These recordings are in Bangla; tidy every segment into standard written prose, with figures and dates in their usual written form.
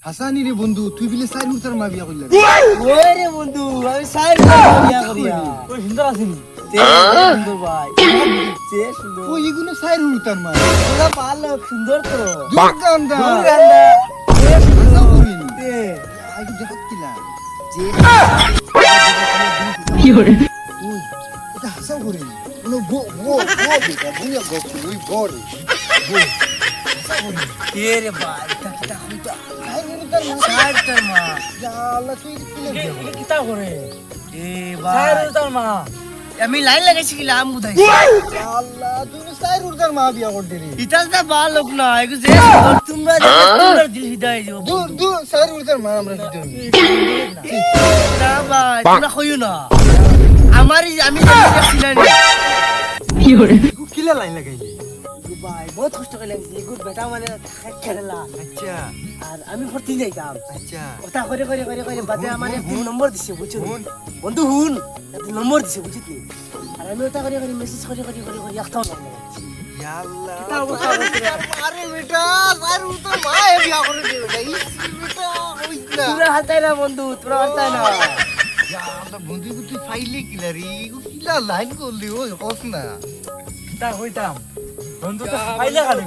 হাসানি রে বন্ধু তুই বিলে সাইড উতার মা বিয়া কইলা ওই রে বন্ধু আমি সাইড বিয়া করিয়া ওই সুন্দর আছিস তে সুন্দর ভাই তে সুন্দর ও এগুলো সাইড উতার মা ওরা ভালো সুন্দর তো দুর্গন্ধা দুর্গন্ধা তে হাসা সুন্দর করিনি তে আইগু দেখত কিলা যে ওই এটা হাসা করিনি নো গো বেটা বুয়া গো তুই বড় গো হাসা করিনি তে রে ভাই তা কিটা হইতা সাইড উতার মা সাইড তার মা যা আল্লাহ তুই কিলে কি কিতা করে এ ভাই সাইড তার মা আমি লাইন লাগাইছি কি লাম বুঝাই আল্লাহ তুই সাইড উতার মা বিয়া করতে রে ইটা তো ভালো লোক না এগু যে সুন্দর তোমরা দিল হৃদয় দিও দূর দূর সাইড উতার মা আমরা কি না ভাই তোমরা কইও না আমারই আমি দেখছি না কিলা লাইন লাগাইলি ভাই বহুত কষ্ট করে লাগছে এগুর বেটা মানে খেলা আচ্ছা আর আমি ভর্তি যাইতাম আচ্ছা ওটা করে করে করে করে বাদে আমার একদিন নম্বর দিছে বুঝছো হুন। বন্ধু হুন একদিন নম্বর দিছে বুঝলি আর আমি ওটা করে করে মেসেজ করে করে করে করে একটাও না ইয়া আল্লাহ কিতা অবস্থা হয়েছে রে? আরে বেটা সাইড উতার মা বিয়া করে দে বেটা বেটা ওই না তোরা হালতাই না বন্ধু তোরা হালতাই না ইয়া আল্লাহ বন্ধু তুই ফাইলে কিলা রে কিলা লাইন করলি ওই হস না কিতা হইতাম বন্ধু তো পাইলে খালি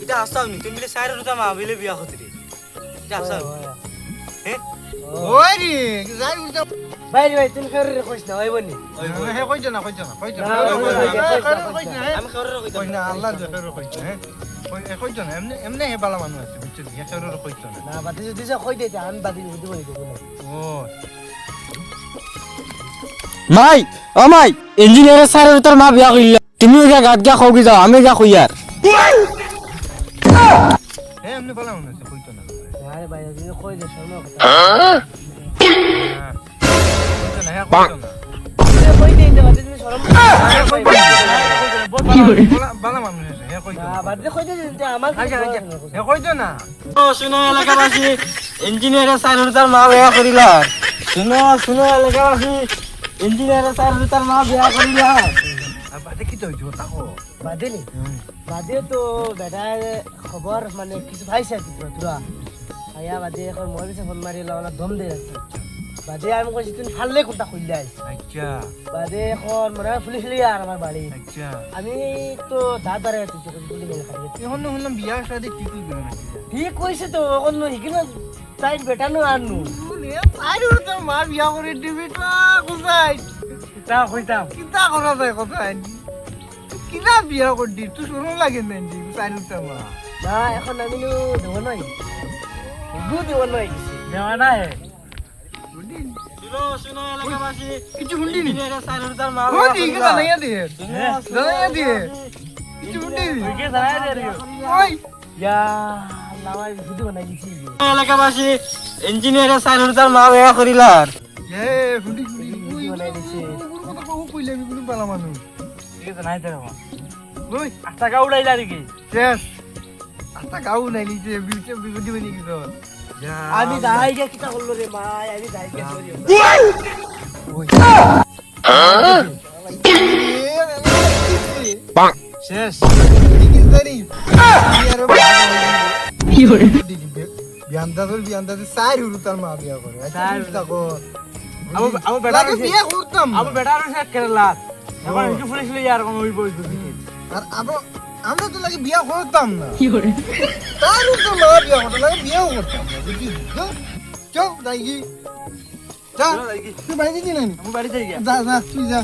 এটা আসাও নি তুমি মিলে সাইড রুতা মা বিলে বিয়া হতে রে এটা আসাও ওই রে সাইড উতার ভাই ভাই তুমি করে কইছ না ওই বনি হে কইছ না কইছ না কইছ না না, কইছ না আমি খবর কই কইছ না আল্লাহ জেহের কইছ হে কইছ না এমনে এমনে হে বালা মানুষ আছে বুঝছিস হে জেহের কইছ না না বাদে যদি যা কই দিতে আমি বাদে দিব দিব ও মাই ও মাই ইঞ্জিনিয়ারের সাইড রুতার মা বিয়া কইলা তুমি ওইটা গাত গা খাও কি যাও আমি যা কই আর হে এমনে বালা মানুষ আছে কইছ না আরে ভাই যদি কই দে শর্মা কথা কইছ না হে কইছ না কই দিতে বাদে তুমি শরম বালা মানুষ আছে হে কইছ না না বাদে কই দিতে আমার হে কইছ না ও শুনো এলাকাবাসী ইঞ্জিনিয়ারের সাইড রুতার মা বিয়া করিলা শুনো এলাকাবাসী ইঞ্জিনিয়ারের সাইড রুতার মা বিয়া করিলা আর বাদে কি তৈছো তাকো বাদে নি বাদে তো বেটার খবর মানে কিছু পাইছে কি পুরা আয়া বাদে এখন মই বিছে ফোন মারি লাওনা দম দে আছে বাদে আমি কইছি তুমি ফাললে কোনটা কইলা আচ্ছা বাদে এখন মনে পুলিশ লিয়ে আর আমার বাড়ি আচ্ছা আমি তো দাদারে তুই পুলিশ লিয়ে খাই এখন হলাম বিয়া শাদি ঠিক হইবে না ঠিক কইছে তো এখন হিকিনা সাইড বেটানো আনু সাইড উতার মা বিয়া করে দিবি তা কোথায় কিতা হইতাম কিতা করা যায় কোথায় কিনা বিয়া করে দি তুই শুনো লাগে না দি সাইড উতার মা না এখন আমি নো দেব নাই গু দেব নাই দেওয়া না হে শুনো এলাকাবাসী কিছু শুনলি নি ইঞ্জিনিয়ারের সাইড রুতার মা ও ঠিক আছে জানাইয়া দিয়ে হ্যাঁ জানাইয়া দিয়ে কিছু শুনলি নি কে জানাই দে রে ওই ইয়া নামাই ভিডিও বানাই দিছি এলাকাবাসী ইঞ্জিনিয়ারের সাইড রুতার মা বিয়া করিলা এ শুনলি শুনলি ওই বানাই দিছি কথা কও কইলে আমি কোনো পালা মানুষ কে জানাই দে রে ওই আস্তা কা উড়াইলা রে কি শেষ আস্তা গাও নাই নিচে বিউটি বিউটি বনি কিছু আমি দাই গে কিটা করলো রে মাই আমি দাই গে করি শেষ দেখিস জানি বিয়ার কি করে বিয়ান্দাদের সাইর হলো তার মা বিয়া করে আমার বেটা বিয়া করতাম আমার বেটা আর শেখ কেরালা এখন একটু পুলিশ লিয়ে আর কোন ওই বই আর আমরা তো লাগে বিয়া করতাম না কি করে তার তো মা বিয়া করতে লাগে বিয়াও করতাম না বুঝলি চল যাই কি যা তুই বাড়ি দিবি না আমি বাড়ি যাই গিয়া যা তুই যা